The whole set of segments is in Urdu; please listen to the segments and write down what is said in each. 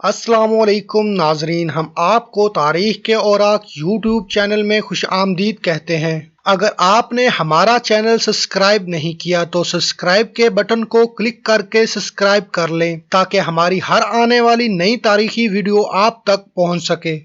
السلام علیکم ناظرین، ہم آپ کو تاریخ کے اوراق یوٹیوب چینل میں خوش آمدید کہتے ہیں۔ اگر آپ نے ہمارا چینل سبسکرائب نہیں کیا تو سبسکرائب کے بٹن کو کلک کر کے سبسکرائب کر لیں تاکہ ہماری ہر آنے والی نئی تاریخی ویڈیو آپ تک پہنچ سکے۔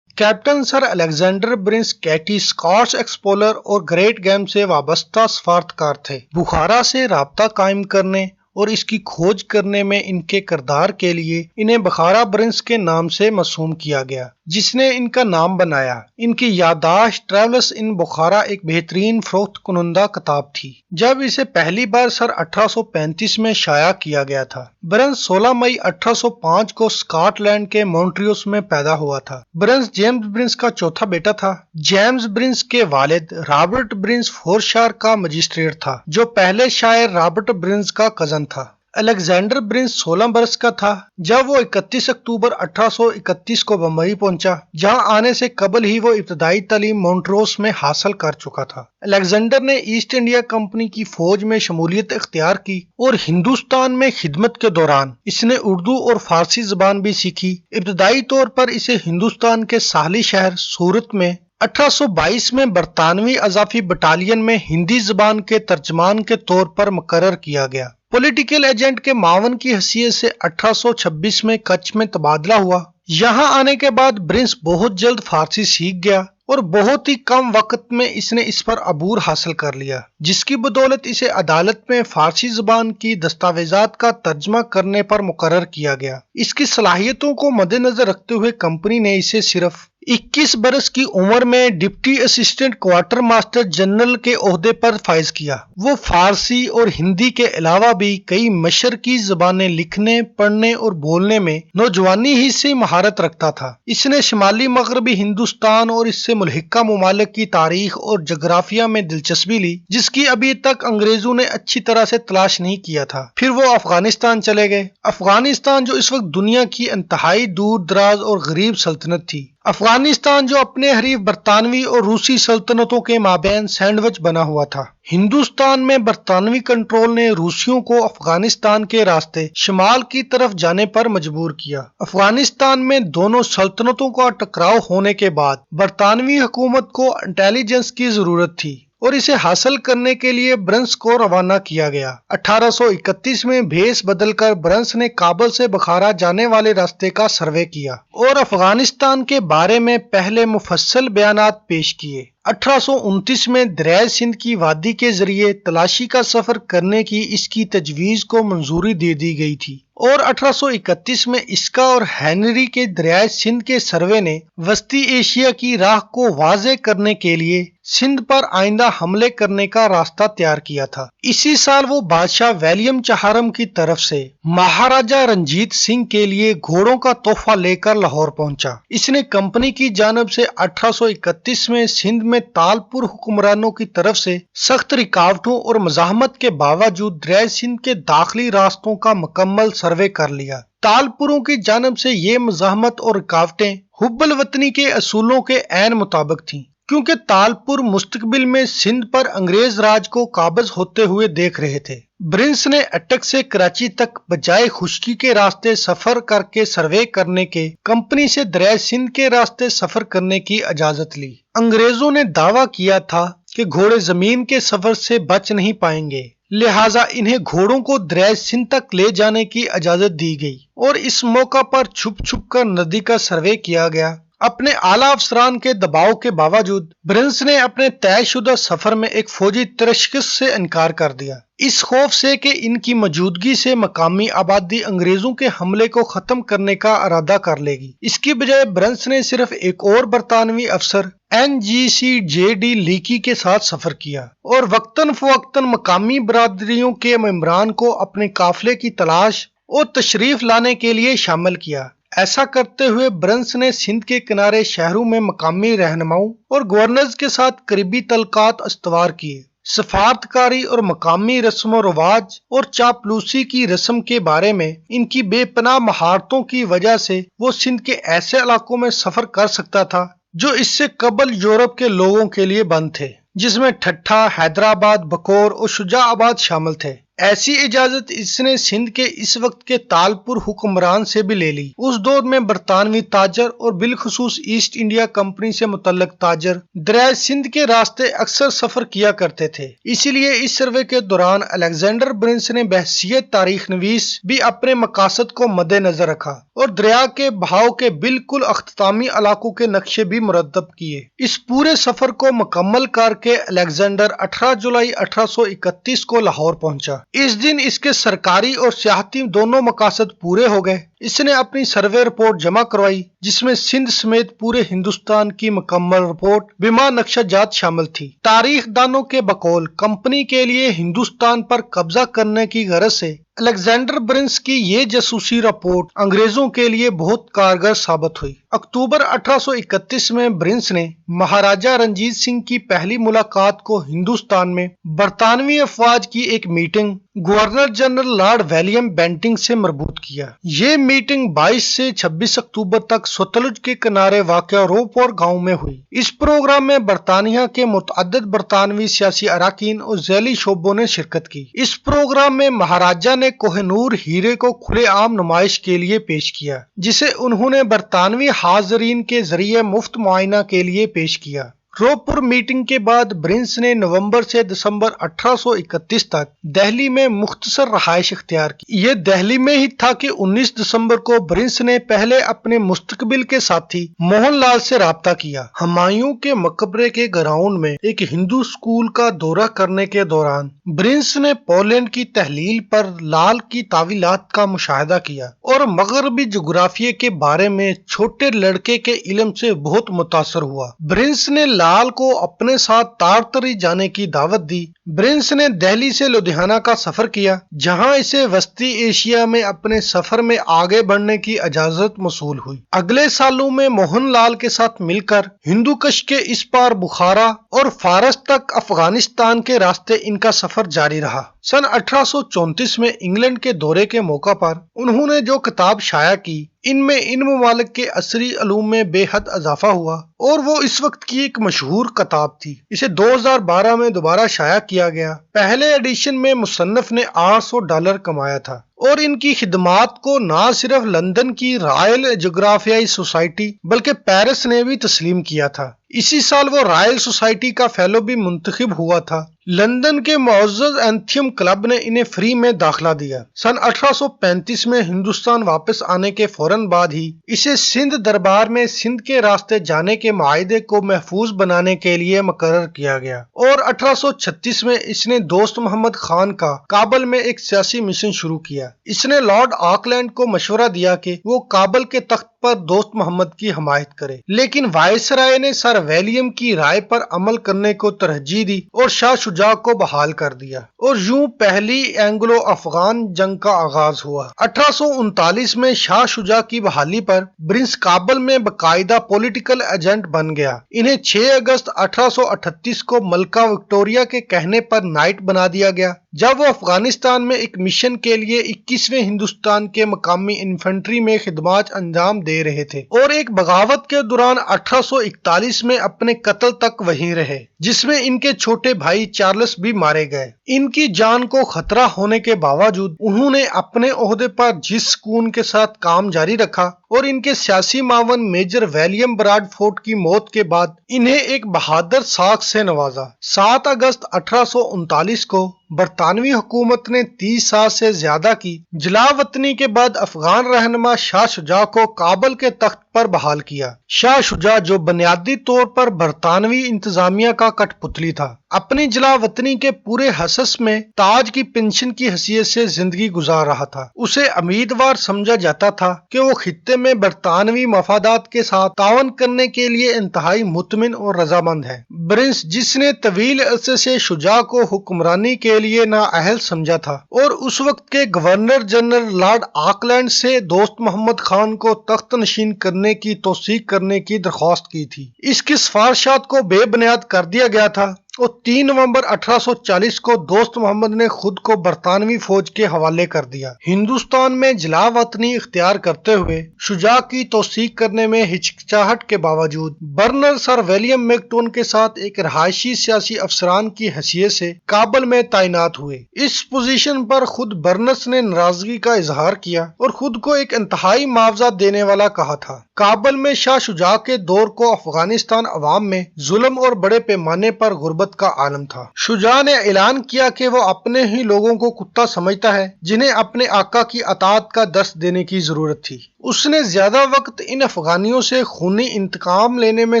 کیپٹن سر الیگزینڈر برنس کیٹی اسکاٹس ایکسپلورر اور گریٹ گیم سے وابستہ سفارتکار تھے۔ بخارا سے رابطہ قائم کرنے اور اس کی کھوج کرنے میں ان کے کردار کے لیے انہیں بخارا برنس کے نام سے موسوم کیا گیا، جس نے ان کا نام بنایا۔ ان کی یادداشت ٹریولس ان بخارا ایک بہترین فروخت کنندہ کتاب تھی جب اسے پہلی بار سن 1835 میں شائع کیا گیا تھا۔ برنس 16 مئی 1805 کو اسکاٹ لینڈ کے مونٹریوس میں پیدا ہوا تھا۔ برنس جیمز برنس کا چوتھا بیٹا تھا۔ جیمز برنس کے والد رابرٹ برنس فورشائر کا مجسٹریٹ تھا، جو پہلے شاعر رابرٹ برنس کا کزن تھا۔ الیگزینڈر برنس 16 برس کا تھا جب وہ 31 اکتوبر 1831 کو بمبئی پہنچا، جہاں آنے سے قبل ہی وہ ابتدائی تعلیم مونٹروس میں حاصل کر چکا تھا۔ الیگزینڈر نے ایسٹ انڈیا کمپنی کی فوج میں شمولیت اختیار کی اور ہندوستان میں خدمت کے دوران اس نے اردو اور فارسی زبان بھی سیکھی۔ ابتدائی طور پر اسے ہندوستان کے ساحلی شہر سورت میں 1822 میں برطانوی اضافی بٹالین میں ہندی زبان کے ترجمان کے طور پر مقرر کیا گیا۔ پولیٹیکل ایجنٹ کے معاون کی حیثیت سے 1826 میں کچھ میں تبادلہ ہوا۔ یہاں آنے کے بعد برنس بہت جلد فارسی سیکھ گیا اور بہت ہی کم وقت میں اس نے اس پر عبور حاصل کر لیا، جس کی بدولت اسے عدالت میں فارسی زبان کی دستاویزات کا ترجمہ کرنے پر مقرر کیا گیا۔ اس کی صلاحیتوں کو مد نظر رکھتے ہوئے کمپنی نے اسے صرف 21 برس کی عمر میں deputy assistant quarter master general کے عہدے پر فائز کیا۔ وہ فارسی اور ہندی کے علاوہ بھی کئی مشرقی زبانیں لکھنے، پڑھنے اور بولنے میں نوجوانی ہی سے مہارت رکھتا تھا۔ اس نے شمالی مغربی ہندوستان اور اس سے ملحقہ ممالک کی تاریخ اور جغرافیہ میں دلچسپی لی، جس کی ابھی تک انگریزوں نے اچھی طرح سے تلاش نہیں کیا تھا۔ پھر وہ افغانستان چلے گئے۔ افغانستان جو اس وقت دنیا کی انتہائی دور دراز اور غریب سلطنت تھی۔ افغانستان جو اپنے حریف برطانوی اور روسی سلطنتوں کے مابین سینڈوچ بنا ہوا تھا۔ ہندوستان میں برطانوی کنٹرول نے روسیوں کو افغانستان کے راستے شمال کی طرف جانے پر مجبور کیا۔ افغانستان میں دونوں سلطنتوں کا ٹکراؤ ہونے کے بعد برطانوی حکومت کو انٹیلیجنس کی ضرورت تھی اور اسے حاصل کرنے کے لیے برنس کو روانہ کیا گیا۔ 1831 میں بھیس بدل کر برنس نے کابل سے بخارا جانے والے راستے کا سروے کیا اور افغانستان کے بارے میں پہلے مفصل بیانات پیش کیے۔ 1829 میں دریائے سندھ کی وادی کے ذریعے تلاشی کا سفر کرنے کی اس کی تجویز کو منظوری دے دی گئی تھی اور 1831 میں اسکا اور ہینری کے دریائے سندھ کے سروے نے وسطی ایشیا کی راہ کو واضح کرنے کے لیے سندھ پر آئندہ حملے کرنے کا راستہ تیار کیا تھا۔ اسی سال وہ بادشاہ ولیم چہارم کی طرف سے مہاراجہ رنجیت سنگھ کے لیے گھوڑوں کا تحفہ لے کر لاہور پہنچا۔ اس نے کمپنی کی جانب سے 1831 میں سندھ میں تالپور حکمرانوں کی طرف سے سخت رکاوٹوں اور مزاحمت کے باوجود دریائے سندھ کے داخلی راستوں کا مکمل سروے کر لیا۔ تالپوروں کی جانب سے یہ مزاحمت اور رکاوٹیں حب الوطنی کے اصولوں کے عین مطابق تھیں، کیونکہ تالپور مستقبل میں سندھ پر انگریز راج کو قابض ہوتے ہوئے دیکھ رہے تھے۔ برنس نے اٹک سے کراچی تک بجائے خشکی کے راستے سفر کر کے سروے کرنے کے کمپنی سے دریائے سندھ کے راستے سفر کرنے کی اجازت لی۔ انگریزوں نے دعویٰ کیا تھا کہ گھوڑے زمین کے سفر سے بچ نہیں پائیں گے، لہٰذا انہیں گھوڑوں کو دریائے سندھ تک لے جانے کی اجازت دی گئی اور اس موقع پر چھپ چھپ کر ندی کا سروے کیا گیا۔ اپنے اعلیٰ افسران کے دباؤ کے باوجود برنس نے اپنے طے شدہ سفر میں ایک فوجی تشخیص سے انکار کر دیا، اس خوف سے کہ ان کی موجودگی سے مقامی آبادی انگریزوں کے حملے کو ختم کرنے کا ارادہ کر لے گی۔ اس کی بجائے برنس نے صرف ایک اور برطانوی افسر NGC-JD لیکی کے ساتھ سفر کیا اور وقتاً فوقتاً مقامی برادریوں کے ممبران کو اپنے قافلے کی تلاش اور تشریف لانے کے لیے شامل کیا۔ ایسا کرتے ہوئے برنس نے سندھ کے کنارے شہروں میں مقامی رہنماؤں اور گورنرز کے ساتھ قریبی تعلقات استوار کیے۔ سفارتکاری اور مقامی رسم و رواج اور چاپلوسی کی رسم کے بارے میں ان کی بے پناہ مہارتوں کی وجہ سے وہ سندھ کے ایسے علاقوں میں سفر کر سکتا تھا جو اس سے قبل یورپ کے لوگوں کے لیے بند تھے، جس میں ٹھٹھہ، حیدرآباد، بکور اور شجاع آباد شامل تھے۔ ایسی اجازت اس نے سندھ کے اس وقت کے تالپور حکمران سے بھی لے لی۔ اس دور میں برطانوی تاجر اور بالخصوص ایسٹ انڈیا کمپنی سے متعلق تاجر دریائے سندھ کے راستے اکثر سفر کیا کرتے تھے، اسی لیے اس سروے کے دوران الیگزینڈر برنس نے بحیثیت تاریخ نویس بھی اپنے مقاصد کو مد نظر رکھا اور دریا کے بہاؤ کے بالکل اختتامی علاقوں کے نقشے بھی مرتب کیے۔ اس پورے سفر کو مکمل کر کے الیگزینڈر 18 جولائی 1831 کو لاہور پہنچا۔ اس دن اس کے سرکاری اور سیاحتی دونوں مقاصد پورے ہو گئے۔ اس نے اپنی سروے رپورٹ جمع کروائی جس میں سندھ سمیت پورے ہندوستان کی مکمل رپورٹ بما نقشہ جات شامل تھی۔ تاریخ دانوں کے بقول کمپنی کے لیے ہندوستان پر قبضہ کرنے کی غرض سے الیگزینڈر برنس کی یہ جاسوسی رپورٹ انگریزوں کے لیے بہت کارگر ثابت ہوئی۔ اکتوبر 1831 میں برنس نے مہاراجہ رنجیت سنگھ کی پہلی ملاقات کو ہندوستان میں برطانوی افواج کی ایک meeting governor general lord William Bentinck سے مربوط کیا۔ یہ میٹنگ 22 سے 26 اکتوبر تک ستلج کے کنارے واقع روپور گاؤں میں ہوئی۔ اس پروگرام میں برطانیہ کے متعدد برطانوی سیاسی اراکین اور ذیلی شعبوں نے شرکت کی۔ اس پروگرام میں مہاراجہ نے کوہ نور ہیرے کو کھلے عام نمائش کے لیے پیش کیا، جسے انہوں نے برطانوی حاضرین کے ذریعے مفت معائنہ کے لیے پیش کیا۔ روپور میٹنگ کے بعد برنس نے نومبر سے دسمبر 1831 تک دہلی میں مختصر رہائش اختیار کی۔ یہ دہلی میں ہی تھا کہ 19 دسمبر کو برنس نے پہلے اپنے مستقبل کے ساتھی موہن لال سے رابطہ کیا۔ ہمایوں کے مقبرے کے گراؤنڈ میں ایک ہندو اسکول کا دورہ کرنے کے دوران برنس نے پولینڈ کی تحلیل پر لال کی تعویلات کا مشاہدہ کیا اور مغربی جغرافیے کے بارے میں چھوٹے لڑکے کے علم سے بہت متاثر ہوا۔ برنس نے لال کو اپنے ساتھ تارتری جانے کی دعوت دی۔ برنس نے دہلی سے لدھیانہ کا سفر کیا جہاں اسے وسطی ایشیا میں اپنے سفر میں آگے بڑھنے کی اجازت موصول ہوئی۔ اگلے سالوں میں موہن لال کے ساتھ مل کر ہندو کش کے اس پار بخارا اور فارس تک افغانستان کے راستے ان کا سفر جاری رہا۔ سن 1834 میں انگلینڈ کے دورے کے موقع پر انہوں نے جو کتاب شائع کی ان میں ان ممالک کے عصری علوم میں بے حد اضافہ ہوا اور وہ اس وقت کی ایک مشہور کتاب تھی۔ اسے 2012 میں دوبارہ شائع کیا گیا۔ پہلے ایڈیشن میں مصنف نے $800 کمایا تھا اور ان کی خدمات کو نہ صرف لندن کی رائل جغرافیائی سوسائٹی بلکہ پیرس نے بھی تسلیم کیا تھا۔ اسی سال وہ رائل سوسائٹی کا فیلو بھی منتخب ہوا تھا۔ لندن کے معزز اینتھیم کلب نے انہیں فری میں داخلہ دیا۔ سن 1835 میں ہندوستان واپس آنے کے فوراً بعد ہی اسے سندھ دربار میں سندھ کے راستے جانے کے معاہدے کو محفوظ بنانے کے لیے مقرر کیا گیا اور 1836 میں اس نے دوست محمد خان کا کابل میں ایک سیاسی مشن شروع کیا۔ اس نے لارڈ آکلینڈ کو مشورہ دیا کہ وہ کابل کے تخت پر دوست محمد کی حمایت کرے، لیکن وائسرائے نے سر ولیم کی رائے پر عمل کرنے کو ترجیح دی اور شاہ شجاع کو بحال کر دیا اور یوں پہلی اینگلو افغان جنگ کا آغاز ہوا۔ 1839 میں شاہ شجاع کی بحالی پر برنس کابل میں باقاعدہ پولیٹیکل ایجنٹ بن گیا۔ انہیں 6 اگست 1838 کو ملکہ وکٹوریہ کے کہنے پر نائٹ بنا دیا گیا جب وہ افغانستان میں ایک مشن کے لیے 21ویں ہندوستان کے مقامی انفنٹری میں خدمات انجام دے رہے تھے اور ایک بغاوت کے دوران 1841 میں اپنے قتل تک وہیں رہے جس میں ان کے چھوٹے بھائی چارلس بھی مارے گئے۔ ان کی جان کو خطرہ ہونے کے باوجود انہوں نے اپنے عہدے پر جس سکون کے ساتھ کام جاری رکھا اور ان کے سیاسی معاون میجر ولیم براڈ فورٹ کی موت کے بعد انہیں ایک بہادر ساکھ سے نوازا۔ 7 اگست 1839 کو برطانوی حکومت نے 30 سال سے زیادہ کی جلا وطنی کے بعد افغان رہنما شاہ شجاع کو کابل کے تخت پر بحال کیا۔ شاہ شجاع جو بنیادی طور پر برطانوی انتظامیہ کا کٹ پتلی تھا، اپنی جلا وطنی کے پورے حسس میں تاج کی پنشن کی حیثیت سے زندگی گزار رہا تھا۔ اسے امیدوار سمجھا جاتا تھا کہ وہ خطے میں برطانوی مفادات کے ساتھ تعاون کرنے کے لیے انتہائی مطمئن اور رضامند ہے۔ برنس جس نے طویل عرصے سے شجاع کو حکمرانی کے لیے نااہل سمجھا تھا اور اس وقت کے گورنر جنرل لارڈ آکلینڈ سے دوست محمد خان کو تخت نشین کرنے کی توثیق کرنے کی درخواست کی تھی، اس کی سفارشات کو بے بنیاد کر دیا گیا تھا اور 3 نومبر 1840 کو دوست محمد نے خود کو برطانوی فوج کے حوالے کر دیا۔ ہندوستان میں جلا وطنی اختیار کرتے ہوئے شجاع کی توثیق کرنے میں ہچکچاہٹ کے باوجود برنر سر ولیم میکٹون کے ساتھ ایک رہائشی سیاسی افسران کی حیثیت سے کابل میں تعینات ہوئے۔ اس پوزیشن پر خود برنس نے ناراضگی کا اظہار کیا اور خود کو ایک انتہائی معاوضہ دینے والا کہا تھا۔ کابل میں شاہ شجاع کے دور کو افغانستان عوام میں ظلم اور بڑے پیمانے پر غربت کا عالم تھا۔ شجاع نے اعلان کیا کہ وہ اپنے ہی لوگوں کو کتا سمجھتا ہے جنہیں اپنے آقا کی اطاعت کا درس دینے کی ضرورت تھی۔ اس نے زیادہ وقت ان افغانیوں سے خونی انتقام لینے میں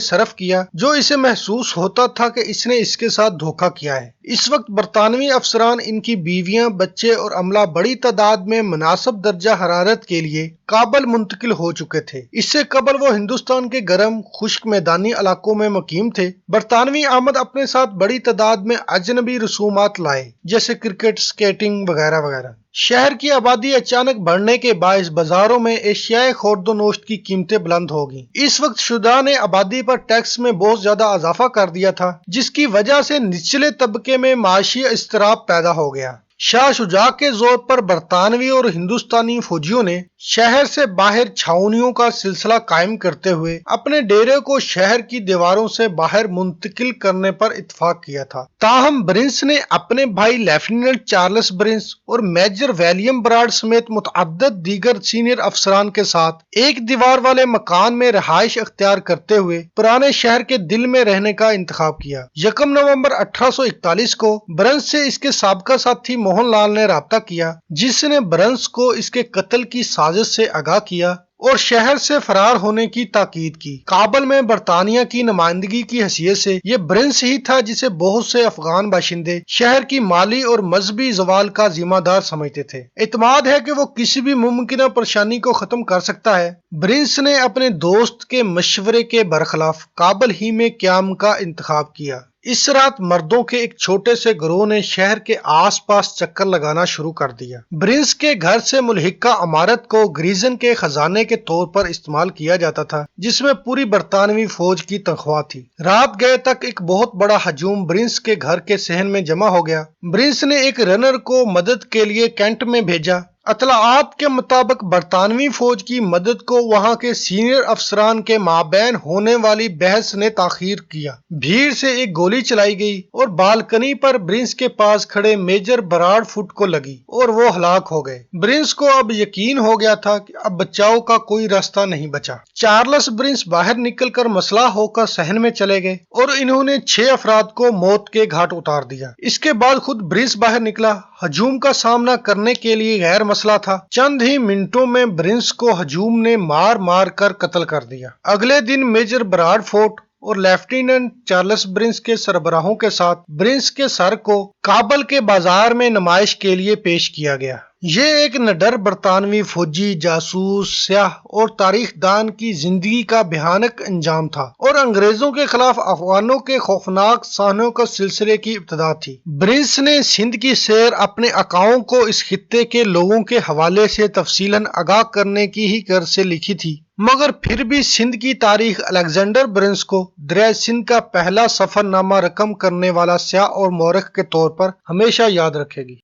صرف کیا جو اسے محسوس ہوتا تھا کہ اس نے اس کے ساتھ دھوکہ کیا ہے۔ اس وقت برطانوی افسران، ان کی بیویاں، بچے اور عملہ بڑی تعداد میں مناسب درجہ حرارت کے لیے کابل منتقل ہو چکے تھے۔ اس سے قبل وہ ہندوستان کے گرم خشک میدانی علاقوں میں مقیم تھے۔ برطانوی آمد اپنے ساتھ بڑی تعداد میں اجنبی رسومات لائے جیسے کرکٹ، سکیٹنگ وغیرہ وغیرہ۔ شہر کی آبادی اچانک بڑھنے کے باعث بازاروں میں اشیاء خورد و نوشت کی قیمتیں بلند ہو گئیں۔ اس وقت شجاع نے آبادی پر ٹیکس میں بہت زیادہ اضافہ کر دیا تھا جس کی وجہ سے نچلے طبقے میں معاشی اضطراب پیدا ہو گیا۔ شاہ شجاع کے زور پر برطانوی اور ہندوستانی فوجیوں نے شہر سے باہر چھاؤنیوں کا سلسلہ قائم کرتے ہوئے اپنے ڈیرے کو شہر کی دیواروں سے باہر منتقل کرنے پر اتفاق کیا تھا۔ تاہم برنس نے اپنے بھائی لیفٹیننٹ چارلس برنس اور میجر ولیم براڈ سمیت متعدد دیگر سینئر افسران کے ساتھ ایک دیوار والے مکان میں رہائش اختیار کرتے ہوئے پرانے شہر کے دل میں رہنے کا انتخاب کیا۔ 1 نومبر 1841 کو برنس سے اس کے سابقہ ساتھی موہن لال نے رابطہ کیا جس نے برنس کو اس کے قتل کی سازش سے آگاہ کیا اور شہر سے فرار ہونے کی تاکید کی۔ کابل میں برطانیہ کی نمائندگی کی حیثیت سے یہ برنس ہی تھا جسے بہت سے افغان باشندے شہر کی مالی اور مذہبی زوال کا ذمہ دار سمجھتے تھے۔ اعتماد ہے کہ وہ کسی بھی ممکنہ پریشانی کو ختم کر سکتا ہے۔ برنس نے اپنے دوست کے مشورے کے برخلاف کابل ہی میں قیام کا انتخاب کیا۔ اس رات مردوں کے ایک چھوٹے سے گروہ نے شہر کے آس پاس چکر لگانا شروع کر دیا۔ برنس کے گھر سے ملحقہ عمارت کو گریزن کے خزانے کے طور پر استعمال کیا جاتا تھا جس میں پوری برطانوی فوج کی تنخواہ تھی۔ رات گئے تک ایک بہت بڑا ہجوم برنس کے گھر کے صحن میں جمع ہو گیا۔ برنس نے ایک رنر کو مدد کے لیے کینٹ میں بھیجا۔ اطلاعات کے مطابق برطانوی فوج کی مدد کو وہاں کے سینئر افسران کے مابین ہونے والی بحث نے تاخیر کیا۔ بھیڑ سے ایک گولی چلائی گئی اور بالکنی پر برنس کے پاس کھڑے میجر براڈ فٹ کو لگی اور وہ ہلاک ہو گئے۔ برنس کو اب یقین ہو گیا تھا کہ اب بچاؤ کا کوئی راستہ نہیں بچا۔ چارلس برنس باہر نکل کر مسلح ہو کر صحن میں چلے گئے اور انہوں نے 6 افراد کو موت کے گھاٹ اتار دیا۔ اس کے بعد خود برنس باہر نکلا۔ ہجوم کا سامنا کرنے کے لیے غیر مسلح تھا۔ چند ہی منٹوں میں برنس کو ہجوم نے مار مار کر قتل کر دیا۔ اگلے دن میجر براڈ فورٹ اور لیفٹیننٹ چارلس برنس کے سربراہوں کے ساتھ برنس کے سر کو کابل کے بازار میں نمائش کے لیے پیش کیا گیا۔ یہ ایک نڈر برطانوی فوجی، جاسوس، سیاح اور تاریخ دان کی زندگی کا بھیانک انجام تھا اور انگریزوں کے خلاف افغانوں کے خوفناک سانحوں کا سلسلے کی ابتدا تھی۔ برنس نے سندھ کی سیر اپنے آقاؤں کو اس خطے کے لوگوں کے حوالے سے تفصیلاً آگاہ کرنے کی ہی غرض سے لکھی تھی، مگر پھر بھی سندھ کی تاریخ الیگزینڈر برنس کو دریائے سندھ کا پہلا سفر نامہ رقم کرنے والا سیاح اور مورخ کے طور پر ہمیشہ یاد رکھے گی۔